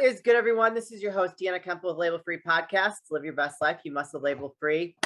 is good, everyone? This is your host, Deanna Kemple with Label Free Podcasts. Live your best life. You must live label free.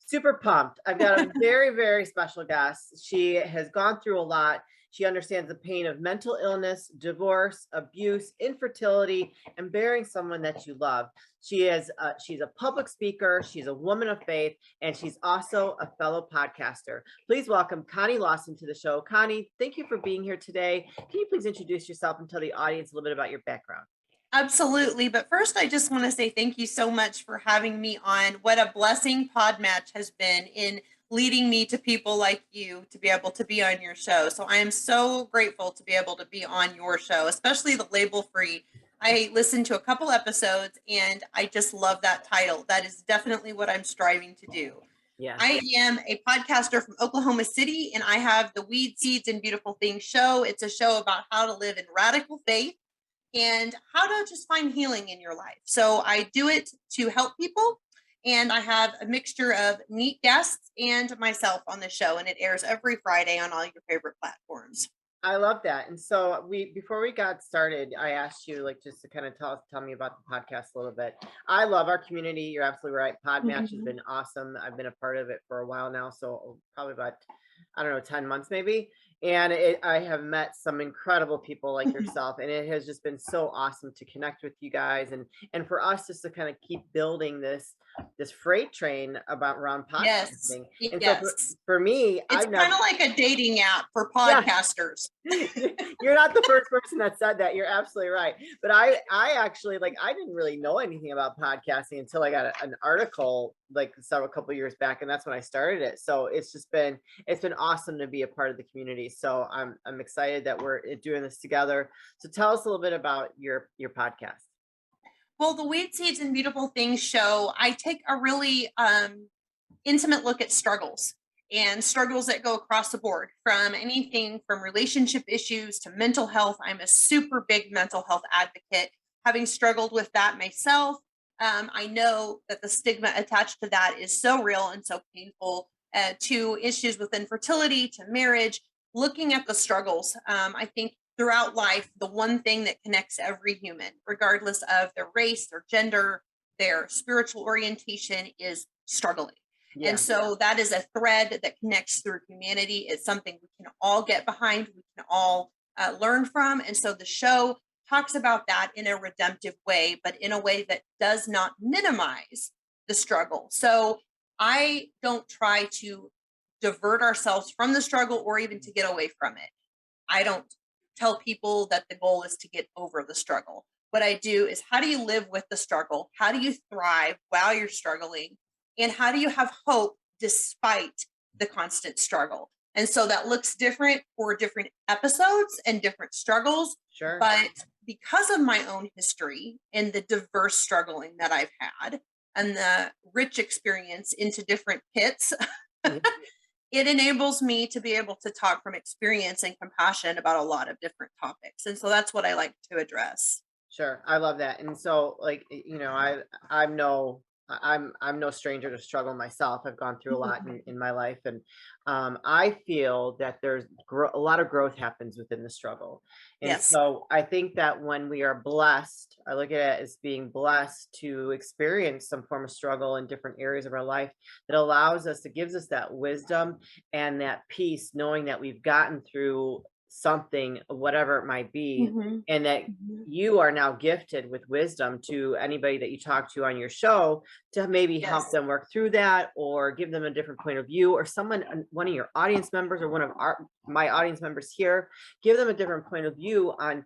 Super pumped. I've got a very, very special guest. She has gone through a lot. She understands the pain of mental illness, divorce, abuse, infertility, and burying someone that you love. She's a public speaker. She's a woman of faith, and she's also a fellow podcaster. Please welcome Connie Lawson to the show. Connie, thank you for being here today. Can you please introduce yourself and tell the audience a little bit about your background? Absolutely. But first, I just want to say thank you so much for having me on. What a blessing Podmatch has been in leading me to people like you to be able to be on your show. So I am so grateful to be able to be on your show, especially the Label Free. I listened to a couple episodes and I just love that title. That is definitely what I'm striving to do. Yeah. I am a podcaster from Oklahoma City, and I have the Weed, Seeds, and Beautiful Things show. It's a show about how to live in radical faith and how to just find healing in your life. So I do it to help people, and I have a mixture of neat guests and myself on the show, and it airs every Friday on all your favorite platforms. I love that. And so before we got started, I asked you just to kind of tell me about the podcast a little bit. I love our community. You're absolutely right. Podmatch has been awesome. I've been a part of it for a while now, so probably about 10 months maybe. And I have met some incredible people like yourself, and it has just been so awesome to connect with you guys and for us just to kind of keep building this freight train around podcasting. Yes. And yes. so for me, it's kind of like a dating app for podcasters. Yeah. You're not the first person that said that. You're absolutely right. But I actually I didn't really know anything about podcasting until I got an article a couple years back, and that's when I started it. So it's been awesome to be a part of the community. So I'm excited that we're doing this together. So tell us a little bit about your podcast. Well, the Weed, Seeds, and Beautiful Things show, I take a really intimate look at struggles that go across the board, from anything from relationship issues to mental health. I'm a super big mental health advocate, having struggled with that myself. I know that the stigma attached to that is so real and so painful, to issues with infertility, to marriage, looking at the struggles. I think throughout life, the one thing that connects every human, regardless of their race, their gender, their spiritual orientation, is struggling. Yeah. And so that is a thread that connects through humanity. It's something we can all get behind, we can all learn from. And so the show talks about that in a redemptive way, but in a way that does not minimize the struggle. So I don't try to divert ourselves from the struggle or even to get away from it. I don't tell people that the goal is to get over the struggle. What I do is, how do you live with the struggle? How do you thrive while you're struggling? And how do you have hope despite the constant struggle? And so that looks different for different episodes and different struggles. Sure. But because of my own history and the diverse struggling that I've had and the rich experience into different pits, it enables me to be able to talk from experience and compassion about a lot of different topics. And so that's what I like to address. Sure. I love that. And so I'm no stranger to struggle myself. I've gone through a lot in my life, and I feel that there's a lot of growth happens within the struggle. And Yes. So I think that when we are blessed, I look at it as being blessed to experience some form of struggle in different areas of our life that allows us, it gives us that wisdom and that peace, knowing that we've gotten through something, whatever it might be, and that you are now gifted with wisdom to anybody that you talk to on your show to maybe help them work through that, or give them a different point of view, or one of your audience members, or one of my audience members here, give them a different point of view on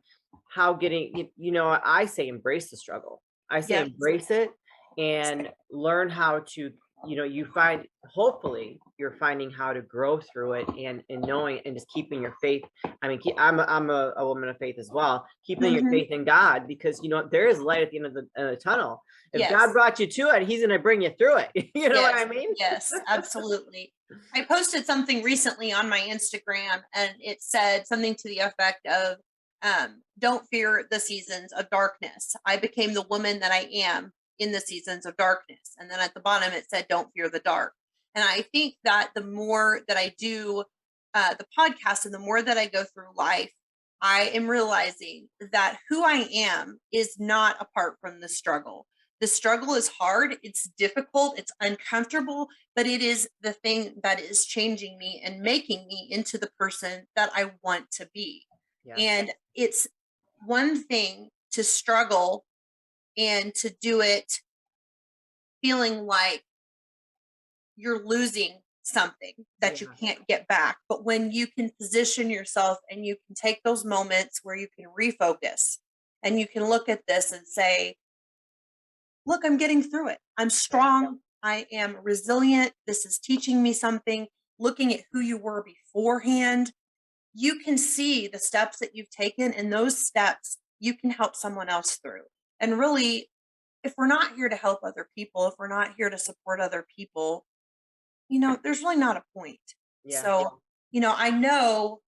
how I say embrace the struggle. I say embrace it and learn how to, hopefully you're finding how to grow through it, and knowing and just keeping your faith. I mean, I'm a woman of faith as well, keeping your faith in God, because there is light at the end of the tunnel. If God brought you to it, he's going to bring you through it. You know what I mean? Yes, absolutely. I posted something recently on my Instagram, and it said something to the effect of, don't fear the seasons of darkness. I became the woman that I am in the seasons of darkness. And then at the bottom, it said, don't fear the dark. And I think that the more that I do the podcast and the more that I go through life, I am realizing that who I am is not apart from the struggle. The struggle is hard, it's difficult, it's uncomfortable, but it is the thing that is changing me and making me into the person that I want to be. Yeah. And it's one thing to struggle and to do it feeling like you're losing something that you Yeah. can't get back. But when you can position yourself and you can take those moments where you can refocus and you can look at this and say, look, I'm getting through it. I'm Right. strong. I am resilient. This is teaching me something. Looking at who you were beforehand, you can see the steps that you've taken, and those steps you can help someone else through. And really, if we're not here to help other people, if we're not here to support other people, there's really not a point. Yeah. So, I know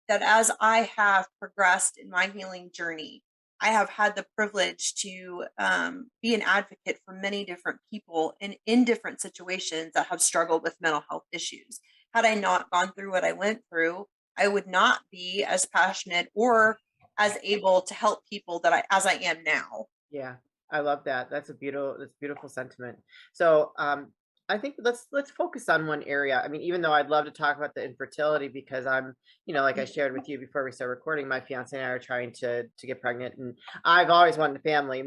that as I have progressed in my healing journey, I have had the privilege to be an advocate for many different people in different situations that have struggled with mental health issues. Had I not gone through what I went through, I would not be as passionate or as able to help people as I am now. Yeah, I love that. That's a beautiful sentiment. So, I think let's focus on one area. I mean, even though I'd love to talk about the infertility because I'm, like I shared with you before we started recording, my fiance and I are trying to get pregnant, and I've always wanted a family.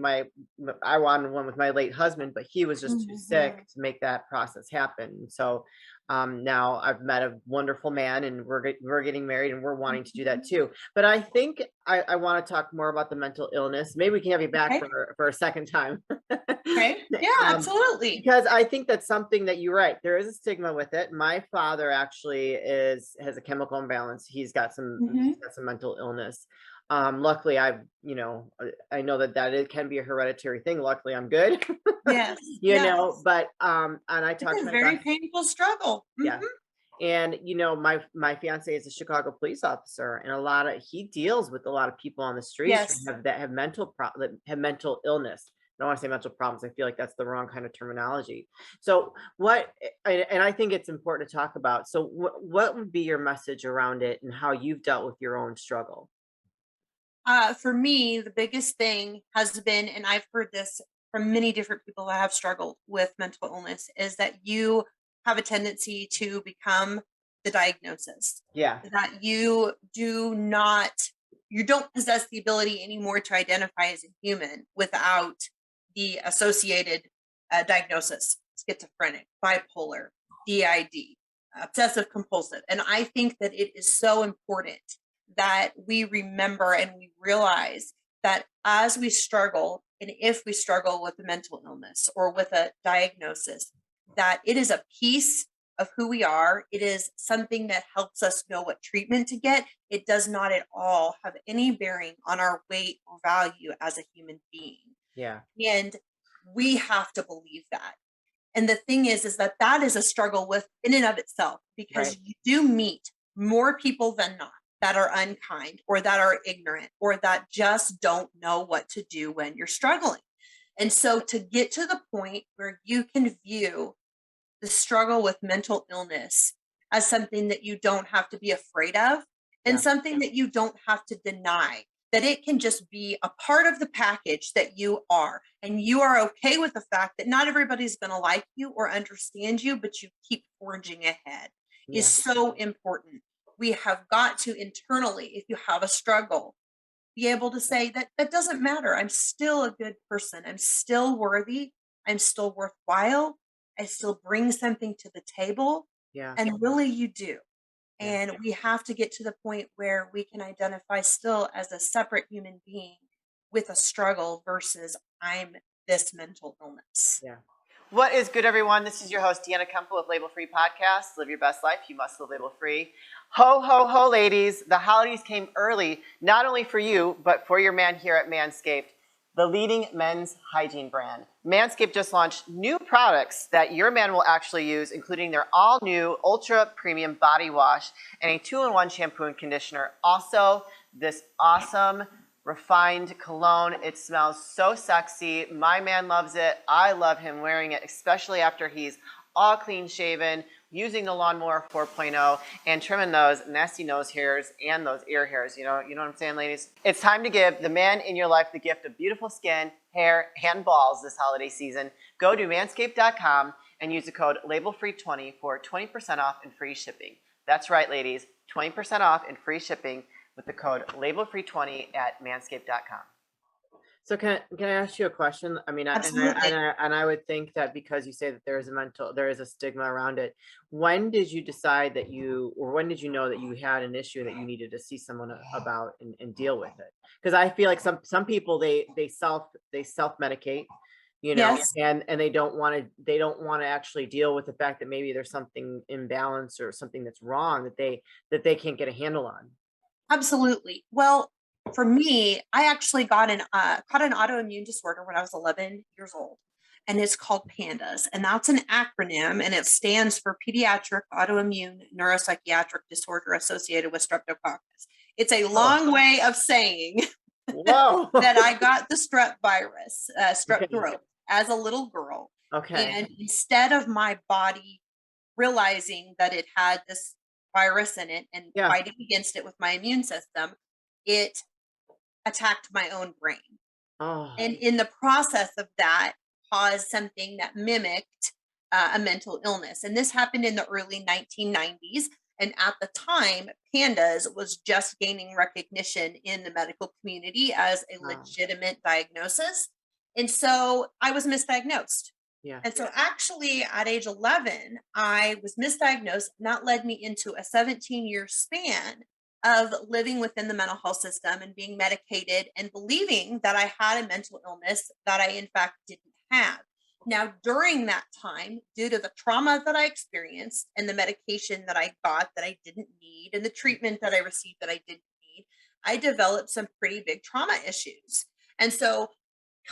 I wanted one with my late husband, but he was just too sick Mhm. to make that process happen. So, now I've met a wonderful man, and we're getting married, and we're wanting to do that Mhm. too. But I think I want to talk more about the mental illness. Maybe we can have you back Okay. for a second time. Okay. Yeah, um, absolutely. because I think that's something that you're right. There is a stigma with it. My father actually has a chemical imbalance. He's Mhm. got some mental illness. Luckily, I know that it can be a hereditary thing. Luckily, I'm good. Yes. Yes. But and I It's talked to a my very best. painful struggle. Yeah. Mhm. And my fiance is a Chicago police officer, and he deals with a lot of people on the streets Yes. that have mental illness. I don't want to say mental problems. I feel like that's the wrong kind of terminology. So and I think it's important to talk about. So what would be your message around it and how you've dealt with your own struggle? For me, the biggest thing has been, and I've heard this from many different people that have struggled with mental illness, is that you have a tendency to become the diagnosis. Yeah. That you don't possess the ability anymore to identify as a human without the associated diagnosis: schizophrenic, bipolar, DID, obsessive compulsive. And I think that it is so important that we remember and we realize that as we struggle, and if we struggle with a mental illness or with a diagnosis, that it is a piece of who we are. It is something that helps us know what treatment to get. It does not at all have any bearing on our weight or value as a human being. Yeah. And we have to believe that. And the thing is that that is a struggle with in and of itself, Right. because you do meet more people than not that are unkind or that are ignorant or that just don't know what to do when you're struggling. And so to get to the point where you can view the struggle with mental illness as something that you don't have to be afraid of and Yeah. something that you don't have to deny, that it can just be a part of the package that you are. And you are okay with the fact that not everybody's going to like you or understand you, but you keep forging ahead is Yeah. so important. We have got to internally, if you have a struggle, be able to say that that doesn't matter. I'm still a good person. I'm still worthy. I'm still worthwhile. I still bring something to the table. Yeah. And really, you do. Yeah. And we have to get to the point where we can identify still as a separate human being with a struggle versus I'm this mental illness. Yeah. What is good, everyone? This is your host, Deanna Kemple with Label Free Podcast. Live your best life. You must live label free. Ho, ho, ho, ladies. The holidays came early, not only for you, but for your man here at Manscaped, the leading men's hygiene brand. Manscaped just launched new products that your man will actually use, including their all-new ultra premium body wash and a 2-in-1 shampoo and conditioner. Also, this awesome refined cologne. It smells so sexy. My man loves it. I love him wearing it, especially after he's all clean shaven, using the lawnmower 4.0 and trimming those nasty nose hairs and those ear hairs. You know what I'm saying, ladies? It's time to give the man in your life the gift of beautiful skin, hair, and balls this holiday season. Go to manscaped.com and use the code labelfree20 for 20% off and free shipping. That's right, ladies, 20% off and free shipping with the code labelfree20 at manscaped.com. So can I ask you a question? I mean, Absolutely. I would think that because you say that there is a stigma around it. When did you decide that or when did you know that you had an issue that you needed to see someone about and deal with it? Because I feel like some people they self medicate, Yes. and they don't want to actually deal with the fact that maybe there's something imbalanced or something that's wrong that they can't get a handle on. Absolutely. Well, for me, I actually caught an autoimmune disorder when I was 11 years old, and it's called PANDAS, and that's an acronym, and it stands for Pediatric Autoimmune Neuropsychiatric Disorder Associated with Streptococcus. It's a Oh, long way of saying whoa. that I got the strep virus, strep Okay. throat, as a little girl, Okay. and instead of my body realizing that it had this virus in it and Yeah. fighting against it with my immune system, it attacked my own brain. Oh, And in the process of that, caused something that mimicked a mental illness. And this happened in the early 1990s. And at the time, PANDAS was just gaining recognition in the medical community as a wow. legitimate diagnosis. And so I was misdiagnosed. Yeah. And so, actually, at age 11, I was misdiagnosed, and that led me into a 17-year span of living within the mental health system and being medicated and believing that I had a mental illness that I, in fact, didn't have. Now, during that time, due to the trauma that I experienced and the medication that I got that I didn't need and the treatment that I received that I didn't need, I developed some pretty big trauma issues. And so,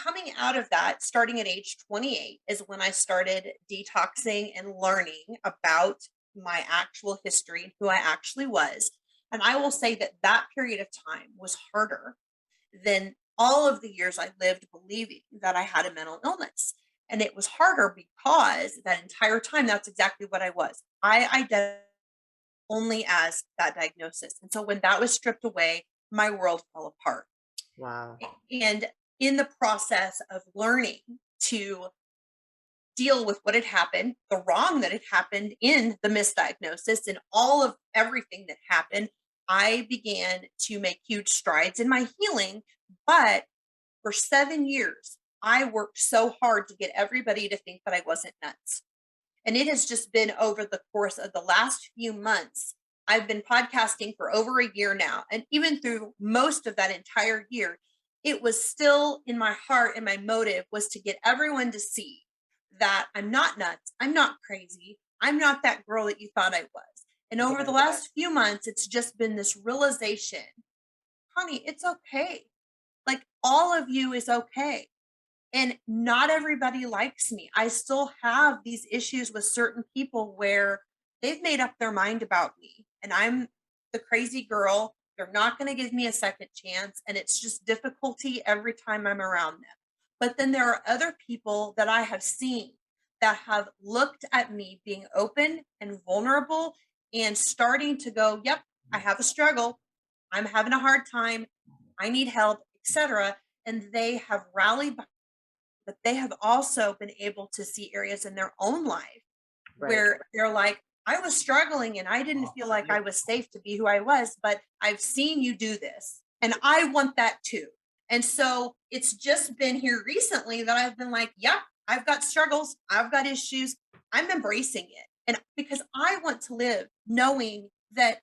coming out of that, starting at age 28, is when I started detoxing and learning about my actual history and who I actually was. And I will say that that period of time was harder than all of the years I lived believing that I had a mental illness. And it was harder because that entire time, that's exactly what I was. I identified only as that diagnosis. And so when that was stripped away, my world fell apart. Wow. And in the process of learning to deal with what had happened, the wrong that had happened in the misdiagnosis, and all of everything that happened, I began to make huge strides in my healing. But for 7 years, I worked so hard to get everybody to think that I wasn't nuts. And it has just been over the course of the last few months. I've been podcasting for over a year now. And even through most of that entire year, it was still in my heart, and my motive was to get everyone to see that I'm not nuts. I'm not crazy. I'm not that girl that you thought I was. And over the Yeah. last few months, it's just been this realization, honey, it's okay. Like, all of you is okay. And not everybody likes me. I still have these issues with certain people where they've made up their mind about me, and I'm the crazy girl. They're not going to give me a second chance. And it's just difficulty every time I'm around them. But then there are other people that I have seen that have looked at me being open and vulnerable and starting to go, yep, I have a struggle. I'm having a hard time. I need help, etc. And they have rallied, but they have also been able to see areas in their own life Right. where they're like, I was struggling and I didn't feel like I was safe to be who I was, but I've seen you do this and I want that too. And so it's just been here recently that I've been like, yeah, I've got struggles, I've got issues, I'm embracing it. And because I want to live knowing that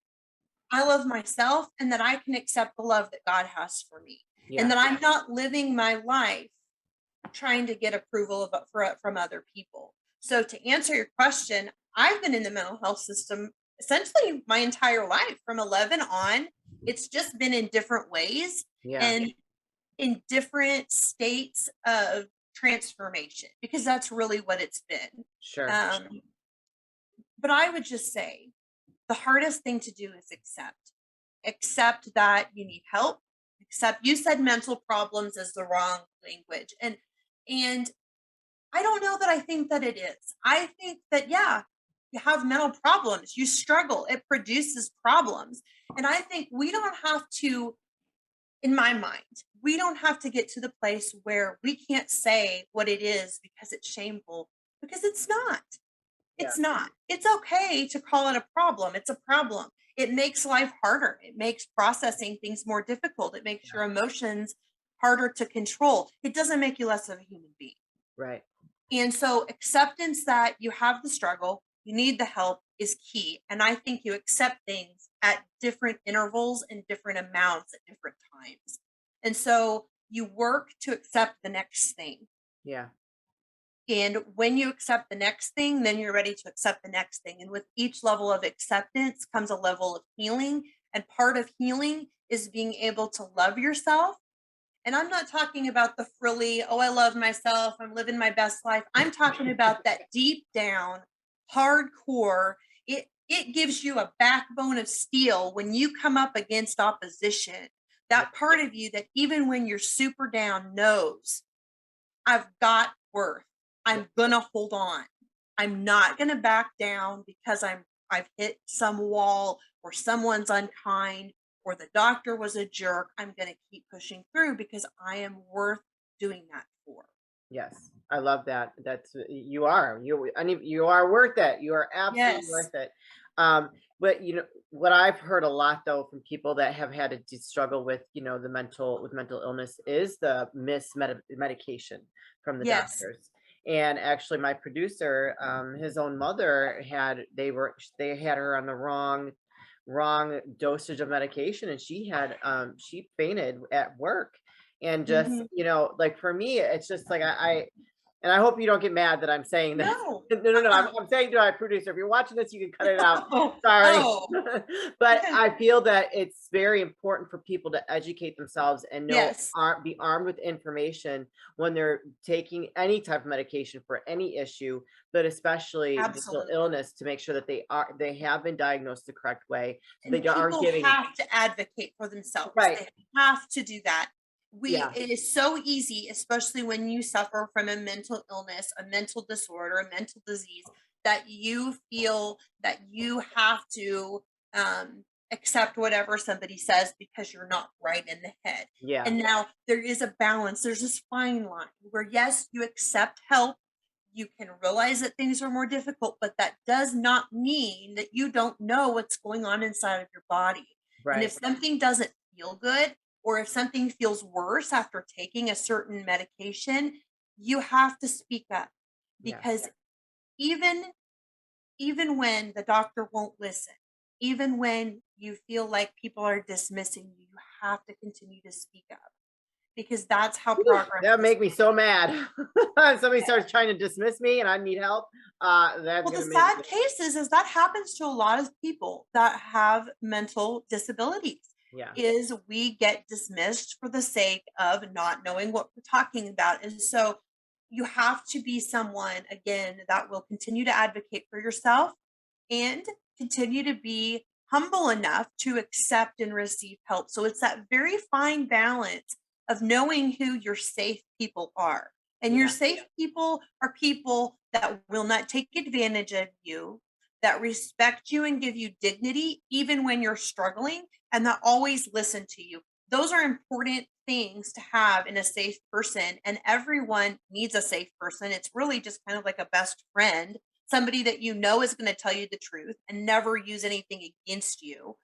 I love myself and that I can accept the love that God has for me. And Yeah. that I'm not living my life trying to get approval from other people. So to answer your question, I've been in the mental health system essentially my entire life from 11 on. It's just been in different ways Yeah. and in different states of transformation, because that's really what it's been. Sure. But I would just say the hardest thing to do is accept that you need help. Accept, you said mental problems is the wrong language, and I don't know that I think that it is. I think that, yeah, you have mental problems, you struggle, it produces problems. And I think we don't have to, in my mind, we don't have to get to the place where we can't say what it is because it's shameful, because it's not. Yeah. It's not. It's okay to call it a problem. It's a problem. It makes life harder. It makes processing things more difficult. It makes your emotions harder to control. It doesn't make you less of a human being. Right. And so acceptance that you have the struggle, you need the help is key. And I think you accept things at different intervals and different amounts at different times. And so you work to accept the next thing. Yeah. And when you accept the next thing, then you're ready to accept the next thing. And with each level of acceptance comes a level of healing. And part of healing is being able to love yourself. And I'm not talking about the frilly, oh, I love myself, I'm living my best life. I'm talking about that deep down, hardcore. It gives you a backbone of steel when you come up against opposition. That part of you that even when you're super down knows I've got worth. I'm gonna hold on. I'm not gonna back down because I've hit some wall or someone's unkind or the doctor was a jerk. I'm gonna keep pushing through because I am worth doing that for. Yes, I love that. That's you are. You are worth it. You are absolutely Yes. worth it. But what I've heard a lot though from people that have had to struggle with the mental illness is the medication from the Yes. doctors. And actually, my producer, his own mother they had her on the wrong dosage of medication, and she fainted at work. And just, Mhm. like for me, it's just like and I hope you don't get mad that I'm saying this. No. No. I'm, Uh-uh. I'm saying to my producer, if you're watching this, you can cut it out. Oh. Sorry. Oh. But I feel that it's very important for people to educate themselves and Yes. be armed with information when they're taking any type of medication for any issue, but especially mental Absolutely. illness, to make sure that they have been diagnosed the correct way. So And they aren't people giving. have to advocate for themselves. Right. They have to do that. Yeah. It is so easy, especially when you suffer from a mental illness, a mental disorder, a mental disease, that you feel that you have to accept whatever somebody says because you're not right in the head. Yeah. And now there is a balance. There's this fine line where, yes, you accept help. You can realize that things are more difficult, but that does not mean that you don't know what's going on inside of your body. And if Right. something doesn't feel good, or if something feels worse after taking a certain medication, you have to speak up, Yes. because even even when the doctor won't listen, even when you feel like people are dismissing you, you have to continue to speak up, because that's how Whew, progress that is make me so mad. If somebody starts trying to dismiss me and I need help, that's Well, the gonna make sad me. case is that happens to a lot of people that have mental disabilities. Yeah. Is we get dismissed for the sake of not knowing what we're talking about. And so you have to be someone, again, that will continue to advocate for yourself and continue to be humble enough to accept and receive help. So it's that very fine balance of knowing who your safe people are. And your Yeah. safe people are people that will not take advantage of you, that respect you and give you dignity, even when you're struggling, and that always listen to you. Those are important things to have in a safe person. And everyone needs a safe person. It's really just kind of like a best friend, somebody that you know is going to tell you the truth and never use anything against you,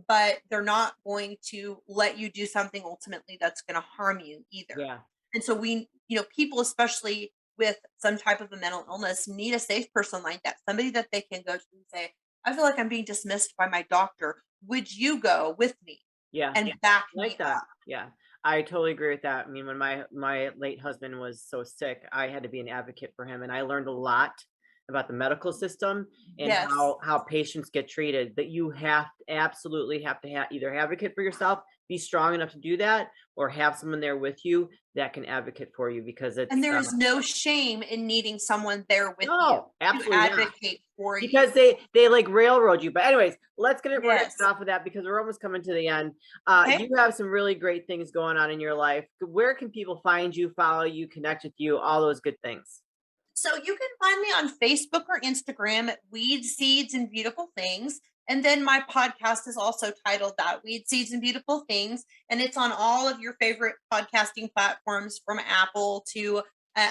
but they're not going to let you do something ultimately that's going to harm you either. Yeah. And so people, especially with some type of a mental illness, need a safe person like that, somebody that they can go to and say, I feel like I'm being dismissed by my doctor. Would you go with me Yeah. and back Like me that. up? Yeah. I totally agree with that. I mean, when my late husband was so sick, I had to be an advocate for him, and I learned a lot about the medical system and Yes. how patients get treated. That you absolutely have to either advocate for yourself, be strong enough to do that, or have someone there with you that can advocate for you, because And it's there is no shame in needing someone there with you no, to absolutely not. advocate for Because you. they like railroad you. But anyways, we're gonna get Yes. off of that because we're almost coming to the end. Okay. You have some really great things going on in your life. Where can people find you, follow you, connect with you, all those good things? So you can find me on Facebook or Instagram at Weed Seeds and Beautiful Things. And then my podcast is also titled that, Weed Seeds and Beautiful Things. And it's on all of your favorite podcasting platforms from Apple to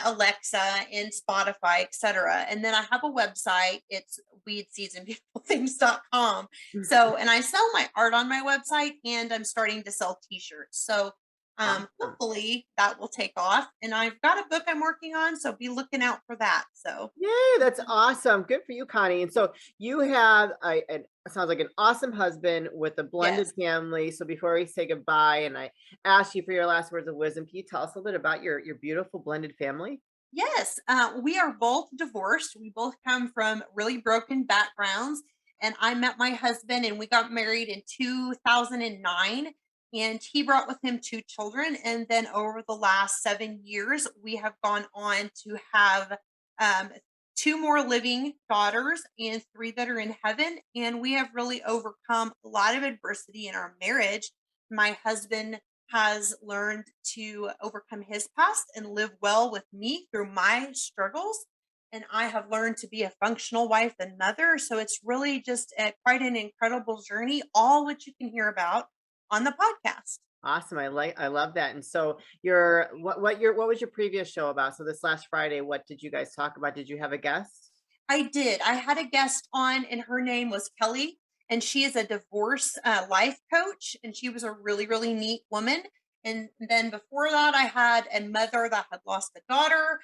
Alexa and Spotify, etc. And then I have a website. It's weedseedsandbeautifulthings.com. So, and I sell my art on my website, and I'm starting to sell t-shirts. So Awesome. hopefully that will take off. And I've got a book I'm working on, so be looking out for that. So Yay, that's awesome. Good for you, Connie. And so you have sounds like an awesome husband with a blended yes. family. So before we say goodbye and I ask you for your last words of wisdom, can you tell us a little bit about your beautiful blended family? Yes, we are both divorced. We both come from really broken backgrounds. And I met my husband and we got married in 2009. And he brought with him two children. And then over the last 7 years, we have gone on to have um, two more living daughters and three that are in heaven. And we have really overcome a lot of adversity in our marriage. My husband has learned to overcome his past and live well with me through my struggles. And I have learned to be a functional wife and mother. So it's really just quite an incredible journey, all which you can hear about on the podcast. Awesome. I love that. And so your what was your previous show about? So this last Friday, what did you guys talk about? Did you have a guest? I did. I had a guest on, and her name was Kelly, and she is a divorce life coach, and she was a really, really neat woman. And then before that, I had a mother that had lost a daughter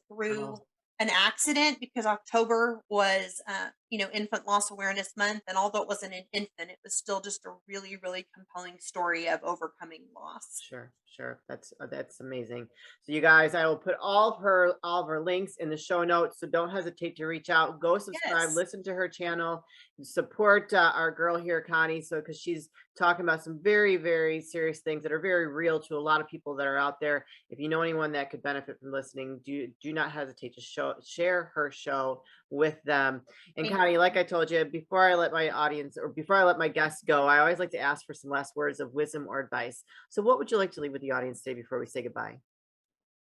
through Oh, an accident because October was, Infant Loss Awareness Month. And although it wasn't an infant, it was still just a really, really compelling story of overcoming loss. sure, sure. That's amazing. So you guys, I will put all of her links in the show notes. So don't hesitate to reach out. Go subscribe, Yes. listen to her channel, support our girl here, Connie. So because she's talking about some very, very serious things that are very real to a lot of people that are out there. If you know anyone that could benefit from listening, do not hesitate to share her show with them. And Thank Connie, like I told you, before I let my audience or before I let my guests go, I always like to ask for some last words of wisdom or advice. So, what would you like to leave with the audience today before we say goodbye?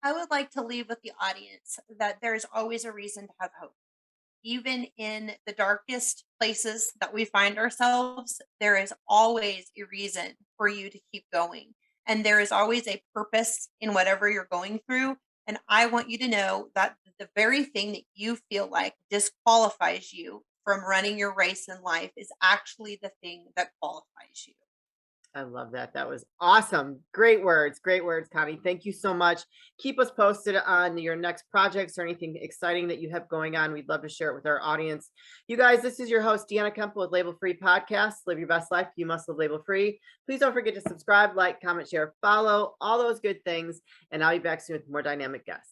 I would like to leave with the audience that there's always a reason to have hope. Even in the darkest places that we find ourselves, there is always a reason for you to keep going. And there is always a purpose in whatever you're going through. And I want you to know that the very thing that you feel like disqualifies you from running your race in life is actually the thing that qualifies you. I love that. That was awesome. Great words, Connie. Thank you so much. Keep us posted on your next projects or anything exciting that you have going on. We'd love to share it with our audience. You guys, this is your host, Deanna Kemple with Label Free Podcast. Live your best life. You must live label free. Please don't forget to subscribe, like, comment, share, follow, all those good things. And I'll be back soon with more dynamic guests.